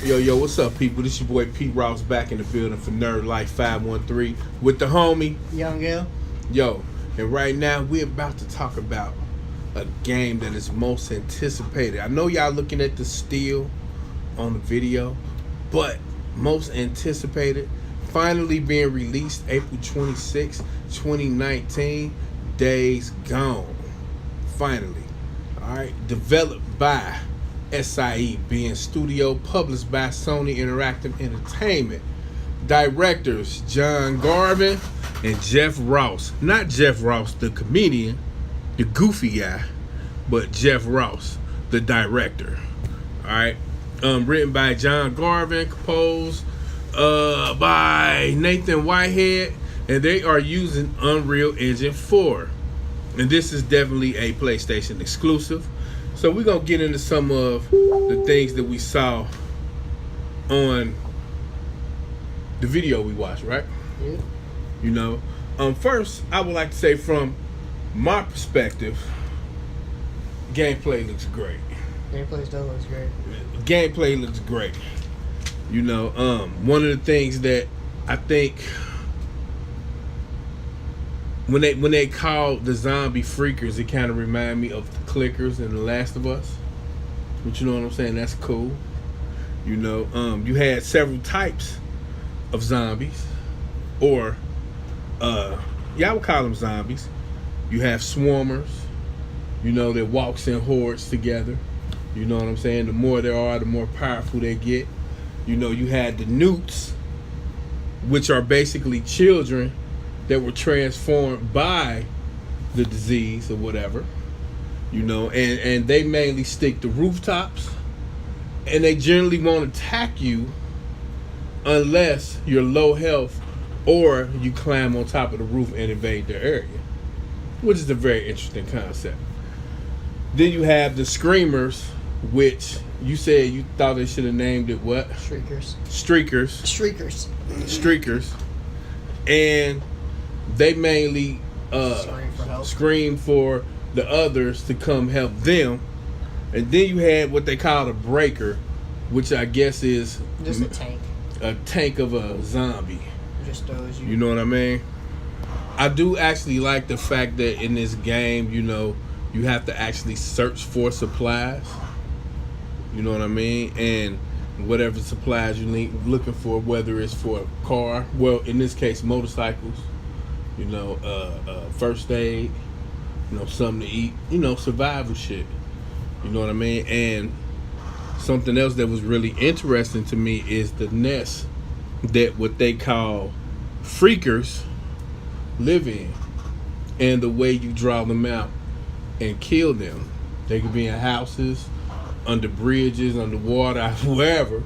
Yo, what's up, people? This your boy Pete Ross back in the building for Nerd Life 513 with the homie Young Gil. Yo, and right now we're about to talk about a game that is most anticipated. I know y'all looking at the still on the video, but most anticipated, finally being released April 26, 2019, Days Gone. Finally. Alright, developed by SIE, being studio, published by Sony Interactive Entertainment. Directors John Garvin and Jeff Ross. Not Jeff Ross, the comedian, the goofy guy, but Jeff Ross, the director. Alright. Written by John Garvin, composed by Nathan Whitehead, and they are using Unreal Engine 4. And this is definitely a PlayStation exclusive. So we're going to get into some of the things that we saw on the video we watched, right? Yeah. You know, first, I would like to say from my perspective, gameplay looks great. Gameplay still looks great. Gameplay looks great. You know, one of the things that I think when they called the zombie freakers, it kind of reminded me of the clickers in The Last of Us. But you know what I'm saying? That's cool. You know, you had several types of zombies, or I would call them zombies. You have swarmers, you know, that walks in hordes together. You know what I'm saying? The more there are, the more powerful they get. You know, you had the newts, which are basically children that were transformed by the disease or whatever. You know, and they mainly stick to rooftops, and they generally won't attack you unless you're low health or you climb on top of the roof and invade their area, which is a very interesting concept. Then you have the screamers, which you said you thought they should have named it what? Shriekers. Streakers. And they mainly scream for the others to come help them. And then you had what they call a breaker, which I guess is just a tank. A tank of a zombie. Just throws you. You know what I mean? I do actually like the fact that in this game, you know, you have to actually search for supplies. You know what I mean? And whatever supplies you're looking for, whether it's for a car, well, in this case, motorcycles, you know, first aid, you know, something to eat, you know, survival shit. You know what I mean? And something else that was really interesting to me is the nest that what they call freakers live in, and the way you draw them out and kill them. They could be in houses, under bridges, underwater, wherever.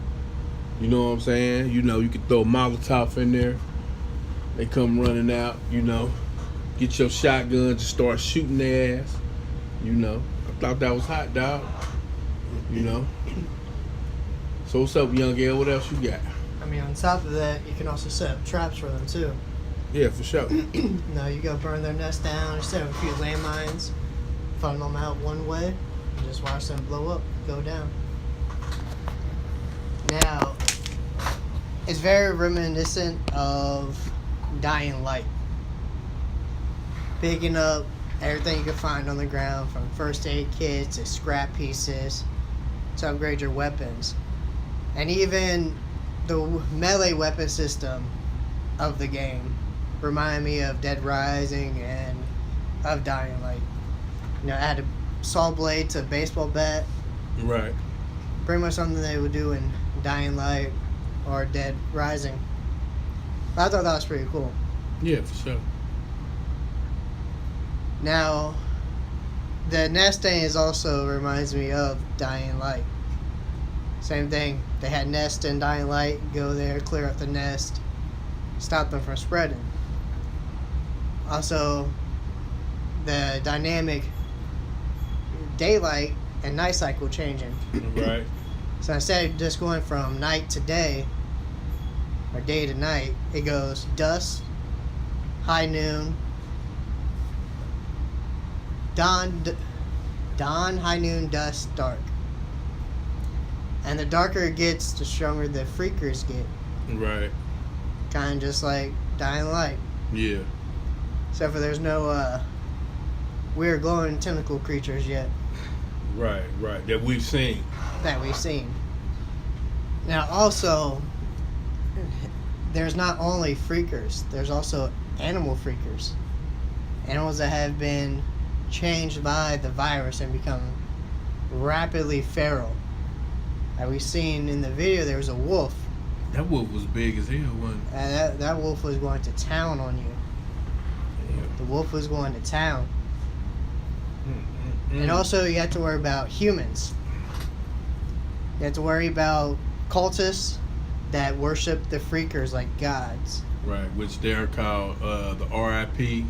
You know what I'm saying? You know, you could throw a Molotov in there. They come running out, you know. Get your shotgun, just start shooting their ass. You know. I thought that was hot, dog. You know. So what's up, Young Gil? What else you got? I mean, on top of that, you can also set up traps for them too. Yeah, for sure. No, you go burn their nest down, you set up a few landmines, funnel them out one way, and just watch them blow up, go down. Now, it's very reminiscent of Dying Light. Picking up everything you can find on the ground, from first aid kits to scrap pieces to upgrade your weapons. And even the melee weapon system of the game remind me of Dead Rising and of Dying Light. You know, add a saw blade to a baseball bat. Right. Pretty much something they would do in Dying Light or Dead Rising. But I thought that was pretty cool. Yeah, for sure. Now, the nesting is also reminds me of Dying Light. Same thing. They had nest in Dying Light. Go there, clear up the nest, stop them from spreading. Also, the dynamic daylight and night cycle changing. Right. So instead of just going from night to day, or day to night, it goes dusk, high noon, dawn, high noon, dusk, dark. And the darker it gets, the stronger the freakers get. Right. Kind of just like Dying Light. Yeah. Except for there's no weird glowing tentacle creatures yet Right. Right. That we've seen. that we've seen. Now also, there's not only freakers, there's also animal freakers. Animals that have been changed by the virus and become rapidly feral. Like we've seen in the video, there was a wolf. That wolf was big as hell, wasn't it? And that wolf was going to town on you. Yeah. The wolf was going to town. Mm-mm-mm. And also, you have to worry about humans. You have to worry about cultists that worship the freakers like gods. Right, which they're called the RIP.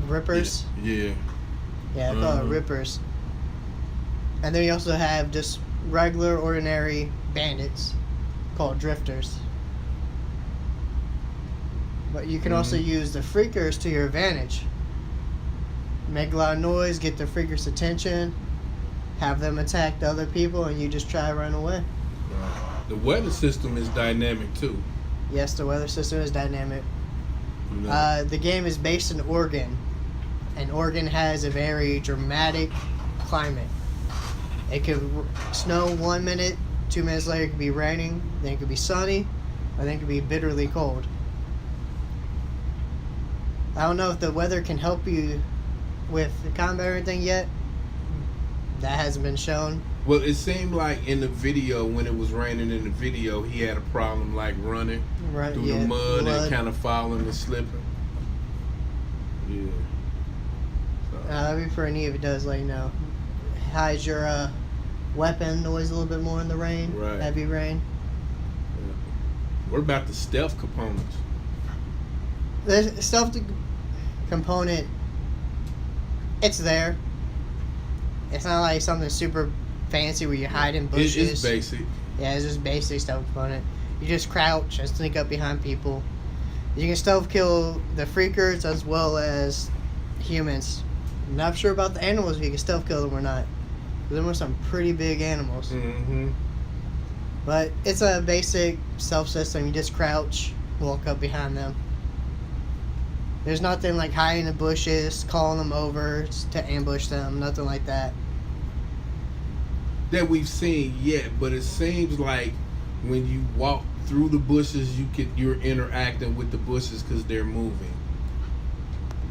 Rippers. Yeah. Yeah, they're called rippers. And then you also have just regular, ordinary bandits called drifters. But you can also use the freakers to your advantage. Make a lot of noise, get the freakers' attention, have them attack the other people, and you just try to run away. Right. The weather system is dynamic too. Yes, the weather system is dynamic. You know? The game is based in Oregon, and Oregon has a very dramatic climate. It could snow 1 minute, 2 minutes later it could be raining, then it could be sunny, or then it could be bitterly cold. I don't know if the weather can help you with the combat or anything yet. That hasn't been shown. Well, it seemed like in the video, when it was raining in the video, he had a problem like running Right, through yeah, the mud blood. and kind of falling and slipping. Yeah. So, That'd be pretty neat if it does, like, you know, hides your weapon noise a little bit more in the rain. Right. Heavy rain. what about the stealth components? The stealth component, it's there. It's not like something super fancy where you hide in bushes. It's basic. Yeah, it's just basic stealth component. You just crouch and sneak up behind people. You can stealth kill the freakers as well as humans. I'm not sure about the animals if you can stealth kill them or not. There were some pretty big animals. Mm-hmm. But it's a basic stealth system. You just crouch, walk up behind them. There's nothing like hiding in the bushes, calling them over to ambush them, nothing like that. That we've seen yet, but it seems like when you walk through the bushes, you're interacting with the bushes because they're moving.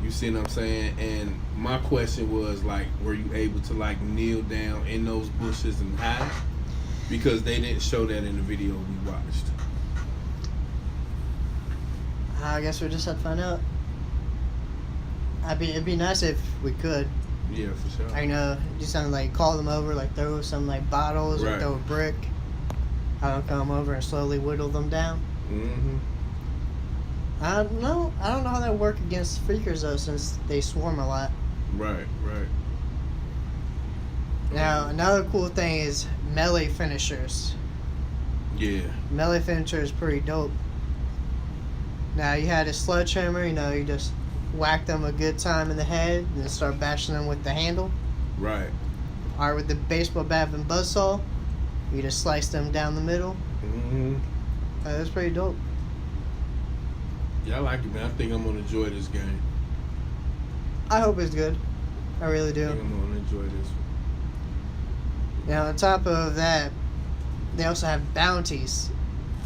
You see what I'm saying? And my question was like, were you able to like kneel down in those bushes and hide? Because they didn't show that in the video we watched. I guess we'll just have to find out. It'd be nice if we could. Yeah, for sure. I know, do something like call them over, like throw some like bottles or Right. throw a brick. Have them come over and slowly whittle them down. Mm-hmm. I don't know how that would work against freakers though, since they swarm a lot. Right, right. Now, another cool thing is melee finishers. Yeah. Melee finisher is pretty dope. Now, you had a sledgehammer, you just whack them a good time in the head and then start bashing them with the handle. Right. Or with the baseball bat and buzzsaw, you just slice them down the middle. Mm-hmm. That's pretty dope. Yeah, I like it, man. I think I'm gonna enjoy this game. I hope it's good. I really I do. think I'm gonna enjoy this one. Now, on top of that, they also have bounties.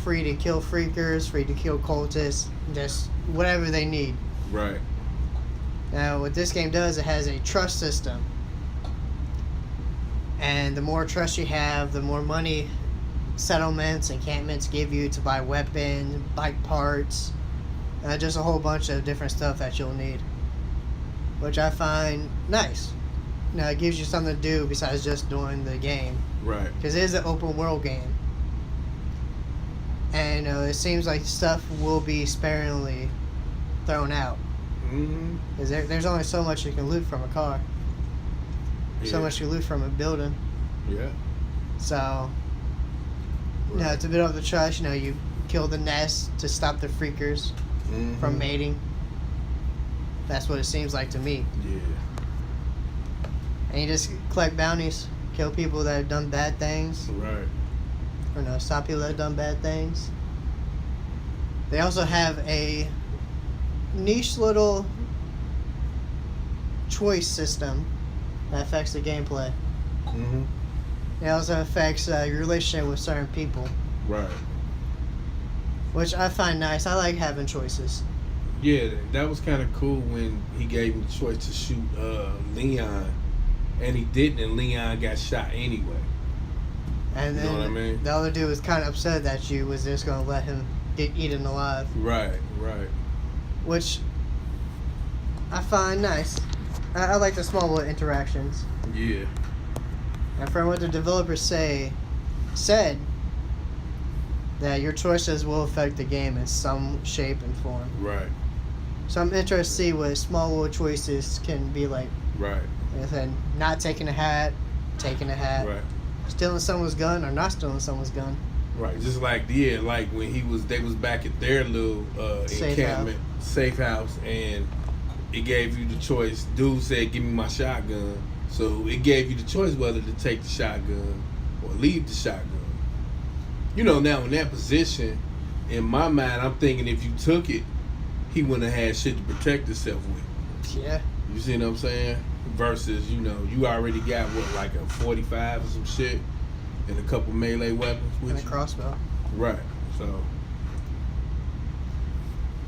Free to kill freakers, free to kill cultists, just whatever they need. Right. Now, what this game does, it has a trust system. And the more trust you have, the more money settlements, encampments give you to buy weapons, bike parts, just a whole bunch of different stuff that you'll need. Which I find nice. Now, it gives you something to do besides just doing the game. Right. Because it is an open world game. And it seems like stuff will be sparingly thrown out. Mm-hmm. Because there's only so much you can loot from a car. Yeah. So much you loot from a building. Yeah. So, Right. to build up the trust, you kill the nest to stop the freakers Mm-hmm. from mating. That's what it seems like to me. Yeah. And you just collect bounties, kill people that have done bad things, Right. or no, stop people that have done bad things. They also have a niche little choice system that affects the gameplay. Mhm. It also affects your relationship with certain people, Right. which I find nice. I like having choices. Yeah, that was kind of cool when he gave him the choice to shoot Leon, and he didn't, and Leon got shot anyway. And You then know what I mean? the other dude was kind of upset that you was just going to let him get eaten alive, Right. Right. which I find nice. I like the small little interactions. Yeah. And from what the developers said that your choices will affect the game in some shape and form. Right. So I'm interested to see what small little choices can be like. Right. Like I said, not taking a hat, taking a hat, Right. stealing someone's gun or not stealing someone's gun. Right. Just like like when they was back at their little Safe encampment, safe house, and it gave you the choice. Dude said, "Give me my shotgun." So it gave you the choice whether to take the shotgun or leave the shotgun. You know, now in that position, in my mind, I'm thinking if you took it, he wouldn't have had shit to protect himself with. Yeah. You see what I'm saying? Versus, you know, you already got like a 45 or some shit and a couple melee weapons with And a you. crossbow. Right. So,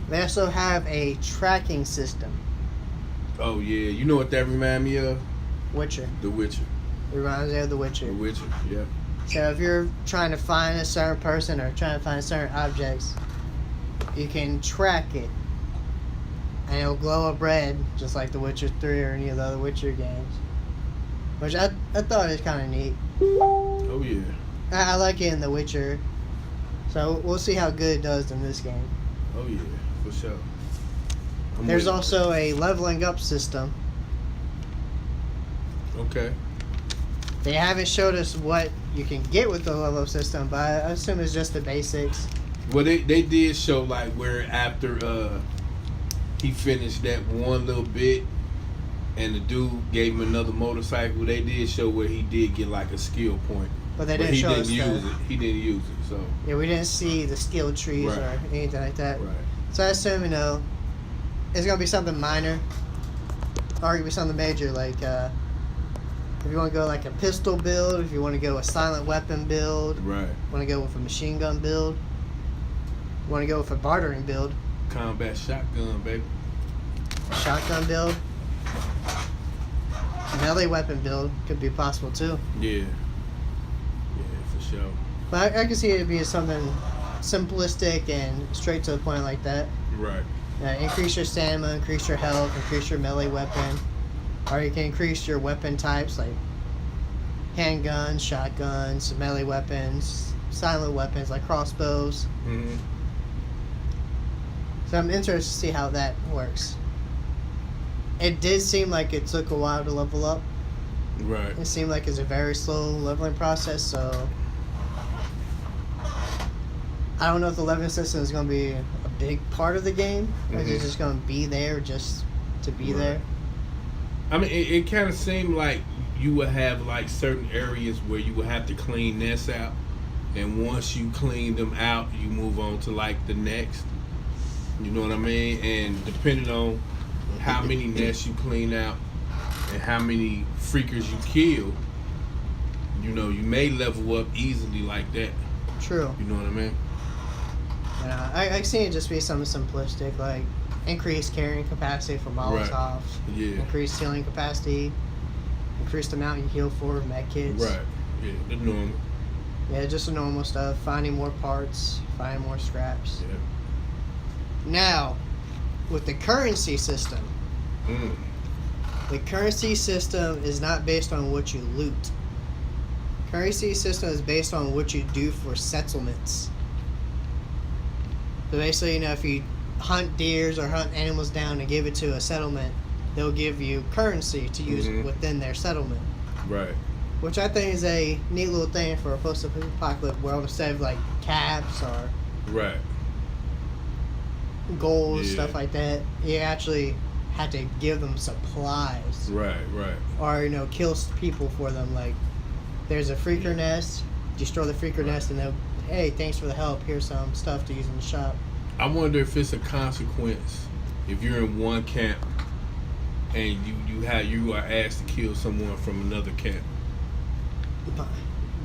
They also have a tracking system. oh yeah, you know what that remind me of? Witcher. The Witcher. It reminds me of The The Witcher. Witcher. Yeah. So if you're trying to find a certain person or trying to find certain objects, you can track it. And it'll glow up red, just like The Witcher 3 or any of the other Witcher games. Which I thought is kind of neat. Oh yeah. I like it in The Witcher. So we'll see how good it does in this game. Oh yeah. For sure. I'm There's with it. also a leveling up system. Okay. They haven't showed us what you can get with the level up system, but I assume it's just the basics. Well, they did show like where after he finished that one little bit, and the dude gave him another motorcycle. They did show where he did get like a skill point, But they but didn't he show didn't us use it. He didn't use it. So Yeah, we didn't see the skill trees Right. or anything like that. right. So I assume, it's going to be something minor. Or it could be something major, like if you want to go like a pistol build, if you want to go a silent weapon build, Right. want to go with a machine gun build, want to go with a bartering build, Combat shotgun, baby. shotgun build, melee weapon build could be possible too. Yeah. Yeah, for sure. But I can see it being something simplistic and straight to the point like that. Right. Increase your stamina, increase your health, increase your melee weapon. Or you can increase your weapon types like handguns, shotguns, melee weapons, silent weapons like crossbows. Mm-hmm. So I'm interested to see how that works. It did seem like it took a while to level up. Right. It seemed like it's a very slow leveling process, so I don't know if the leveling system is going to be a big part of the game, or is it Mhm. just going to be there just to be Right. there. I mean, it kind of seemed like you would have like certain areas where you would have to clean nests out, and once you clean them out, you move on to like the next. You know what I mean? And depending on how many nests you clean out and how many freakers you kill, you know, you may level up easily like that. True. You know what I mean? I see it just be something simplistic, like increased carrying capacity for Molotovs, Yeah. increased healing capacity, increase the amount you heal for med kits. Right. Yeah. The normal. Yeah, just the normal stuff. Finding more parts, finding more scraps. Yeah. Now, with the currency system, Mm. the currency system is not based on what you loot. Currency system is based on what you do for settlements. So basically, if you hunt deers or hunt animals down and give it to a settlement, they'll give you currency to use Mhm. within their settlement. Right. Which I think is a neat little thing for a post-apocalyptic world, instead of like caps or Right. gold, Yeah. stuff like that. You actually had to give them supplies. Right. Right. Or, kill people for them, like there's a freaker nest. Destroy the freaker nest, and they'll, hey, thanks for the help. Here's some stuff to use in the shop. I wonder if it's a consequence if you're in one camp and you are asked to kill someone from another camp.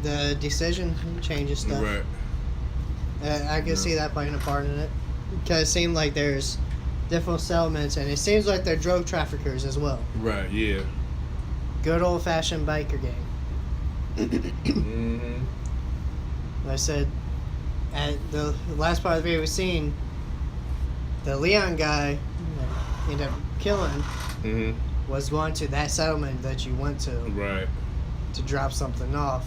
The decision changes stuff. Right. I can see that playing a part in it, because it seems like there's different settlements, and it seems like they're drug traffickers as well. Right. Yeah. Good old fashioned biker gang. Mm-hmm. Like I said, at the last part of the video we've seen, the Leon guy that ended up killing Mm-hmm. was going to that settlement that you went to Right. to drop something off.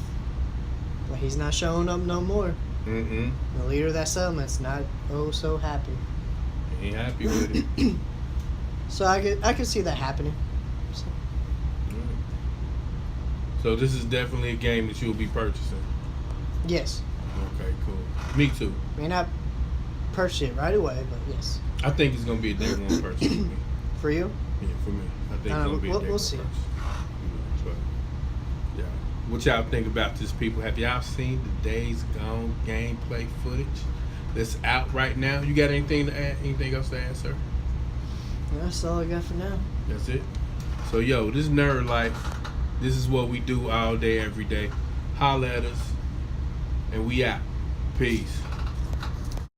But he's not showing up no more. Mm-hmm. The leader of that settlement's not so happy. Ain't happy with it. So I could see that happening. So, So this is definitely a game that you'll be purchasing. yes. Okay, cool. Me too. May not purchase it right away, but yes. I think it's gonna be a day one purchase for me. For you? Yeah, for me. I think it's gonna be a day we'll one see. purchase. But yeah. What y'all think about this, people? Have y'all seen the Days Gone gameplay footage that's out right now? You got anything to add? Anything else to add, sir? That's all I got for now. That's it. So yo, this Nerd Life, this is what we do all day, every day. Holla at us, and we out. Peace.